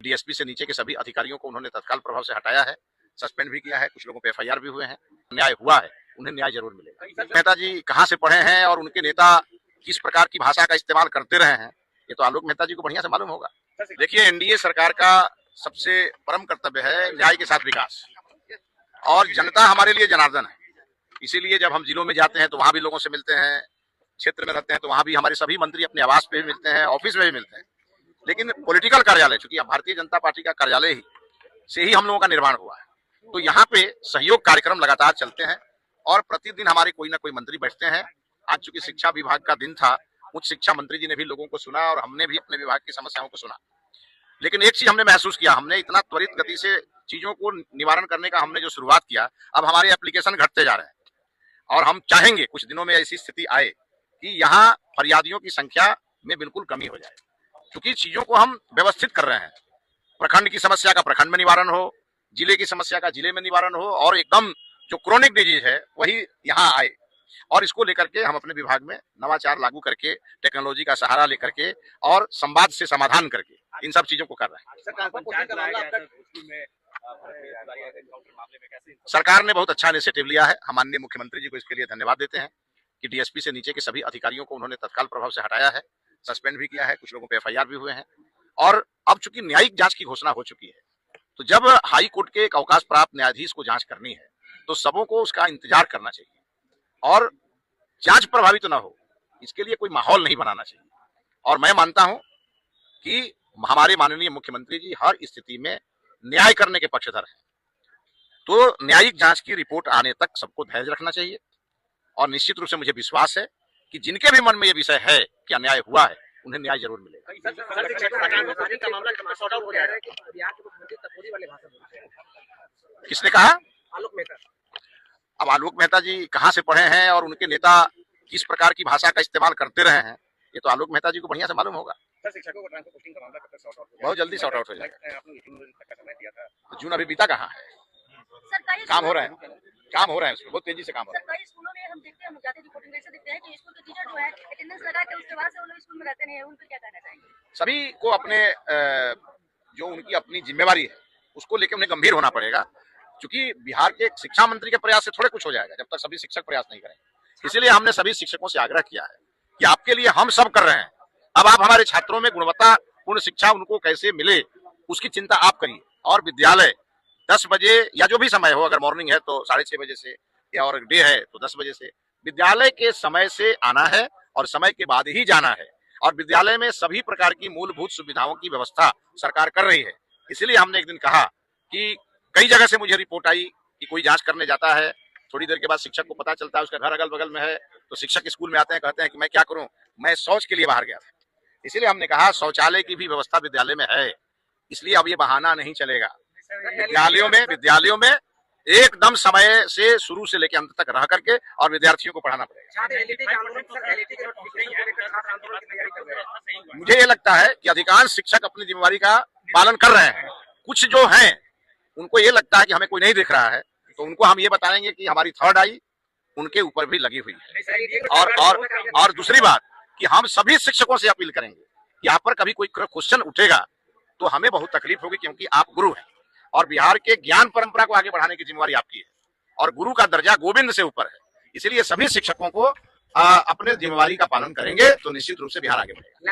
DSP से नीचे के सभी अधिकारियों को उन्होंने तत्काल प्रभाव से हटाया है, सस्पेंड भी किया है, कुछ लोगों पे एफआईआर भी हुए हैं। न्याय हुआ है, उन्हें न्याय जरूर मिलेगा। मेहता जी कहाँ से पढ़े हैं और उनके नेता किस प्रकार की भाषा का इस्तेमाल करते रहे हैं, ये तो आलोक मेहता जी को बढ़िया से मालूम होगा। देखिए, एनडीए सरकार का सबसे परम कर्तव्य है न्याय के साथ विकास, और जनता हमारे लिए जनार्दन है। इसीलिए जब हम जिलों में जाते हैं तो वहां भी लोगों से मिलते हैं, क्षेत्र में रहते हैं तो वहां भी हमारे सभी मंत्री अपने आवास पे भी मिलते हैं, ऑफिस में भी मिलते हैं। लेकिन पॉलिटिकल कार्यालय, चूंकि भारतीय जनता पार्टी का कार्यालय ही से ही हम लोगों का निर्माण हुआ है, तो यहाँ पे सहयोग कार्यक्रम लगातार चलते हैं और प्रतिदिन हमारे कोई ना कोई मंत्री बैठते हैं। आज चूंकि शिक्षा विभाग का दिन था, उच्च शिक्षा मंत्री जी ने भी लोगों को सुना और हमने भी अपने विभाग की समस्याओं को सुना। लेकिन एक चीज हमने महसूस किया, हमने इतना त्वरित गति से चीजों को निवारण करने का हमने जो शुरुआत किया, अब हमारे एप्लीकेशन घटते जा रहे हैं और हम चाहेंगे कुछ दिनों में ऐसी स्थिति आए कि यहाँ फरियादियों की संख्या में बिल्कुल कमी हो जाए, क्योंकि चीजों को हम व्यवस्थित कर रहे हैं। प्रखंड की समस्या का प्रखंड में निवारण हो, जिले की समस्या का जिले में निवारण हो, और एकदम जो क्रोनिक डिजीज है वही यहाँ आए। और इसको लेकर के हम अपने विभाग में नवाचार लागू करके, टेक्नोलॉजी का सहारा लेकर के और संवाद से समाधान करके इन सब चीजों को कर रहे हैं। सरकार ने बहुत अच्छा इनिशिएटिव लिया है, हम माननीय मुख्यमंत्री जी को इसके लिए धन्यवाद देते हैं कि डीएसपी से नीचे के सभी अधिकारियों को उन्होंने तत्काल प्रभाव से हटाया है, सस्पेंड भी किया है, कुछ लोगों पे एफआईआर भी हुए हैं। और अब चूंकि न्यायिक जांच की घोषणा हो चुकी है, तो जब हाई कोर्ट के एक अवकाश प्राप्त न्यायाधीश को जांच करनी है तो सबों को उसका इंतजार करना चाहिए और जांच प्रभावित न हो, इसके लिए कोई माहौल नहीं बनाना चाहिए। और मैं मानता हूं कि हमारे माननीय मुख्यमंत्री जी हर स्थिति में न्याय करने के पक्षधर हैं, तो न्यायिक जांच की रिपोर्ट आने तक सबको धैर्य रखना चाहिए। और निश्चित रूप से मुझे विश्वास है कि जिनके भी मन में यह विषय है कि अन्याय हुआ है, उन्हें न्याय जरूर मिलेगा। किसने कहा? आलोक मेहता। अब आलोक मेहता जी कहाँ से पढ़े हैं और उनके नेता किस प्रकार की भाषा का इस्तेमाल करते रहे हैं, ये तो आलोक मेहता जी को बढ़िया से मालूम होगा। शिक्षकों को ट्रांसफर पोस्टिंग का मामला कब तक सॉर्ट आउट होगा? बहुत जल्दी सॉर्ट आउट हो जाएगा। आपने जून तक का समय दिया था। जून अभी बीता कहाँ है, काम हो रहा है, काम हो रहा है, उसमें बहुत तेजी से काम हो रहा है। सरकारी स्कूलों में हम देखते हैं, हम जाते रिपोर्टिंग ऐसे देखते हैं कि स्कूल के टीचर जो है अटेंडेंस लगा के उसके बाद से वो लोग स्कूल में रहते नहीं है, उन पर क्या कहना चाहेंगे? सभी को अपने जो उनकी अपनी जिम्मेवारी है उसको लेकर उन्हें गंभीर होना पड़ेगा, क्योंकि बिहार के शिक्षा मंत्री के प्रयास से थोड़े कुछ हो जाएगा जब तक सभी शिक्षक प्रयास नहीं करेंगे। इसीलिए हमने सभी शिक्षकों से आग्रह किया है कि आपके लिए हम सब कर रहे हैं, अब आप हमारे छात्रों में गुणवत्तापूर्ण शिक्षा उनको कैसे मिले उसकी चिंता आप करिए। और विद्यालय 10 बजे या जो भी समय हो, अगर मॉर्निंग है तो 6:30 बजे से, या और डे है तो 10 बजे से, विद्यालय के समय से आना है और समय के बाद ही जाना है। और विद्यालय में सभी प्रकार की मूलभूत सुविधाओं की व्यवस्था सरकार कर रही है। इसलिए हमने एक दिन कहा कि कई जगह से मुझे रिपोर्ट आई कि कोई जांच करने जाता है, थोड़ी देर के बाद शिक्षक को पता चलता है उसका घर अगल बगल में है, तो शिक्षक स्कूल में आते हैं, कहते हैं कि मैं क्या करूं, मैं शौच के लिए बाहर गया था। इसलिए हमने कहा शौचालय की भी व्यवस्था विद्यालय में है, इसलिए अब ये बहाना नहीं चलेगा। विद्यालयों में एकदम समय से शुरू से लेकर अंत तक रह करके और विद्यार्थियों को पढ़ाना पड़ेगा। मुझे ये लगता है कि अधिकांश शिक्षक अपनी जिम्मेवारी का पालन कर रहे हैं। कुछ जो हैं उनको ये लगता है कि हमें कोई नहीं दिख रहा है, तो उनको हम ये बताएंगे कि हमारी थर्ड आई उनके ऊपर भी लगी हुई है। और दूसरी बात कि हम सभी शिक्षकों से अपील करेंगे कि यहाँ पर कभी कोई क्वेश्चन उठेगा तो हमें बहुत तकलीफ होगी, क्योंकि आप गुरु हैं और बिहार के ज्ञान परंपरा को आगे बढ़ाने की जिम्मेवारी आपकी है और गुरु का दर्जा गोविंद से ऊपर है। इसलिए सभी शिक्षकों को अपने जिम्मेवारी का पालन करेंगे तो निश्चित रूप से बिहार आगे बढ़ेगा।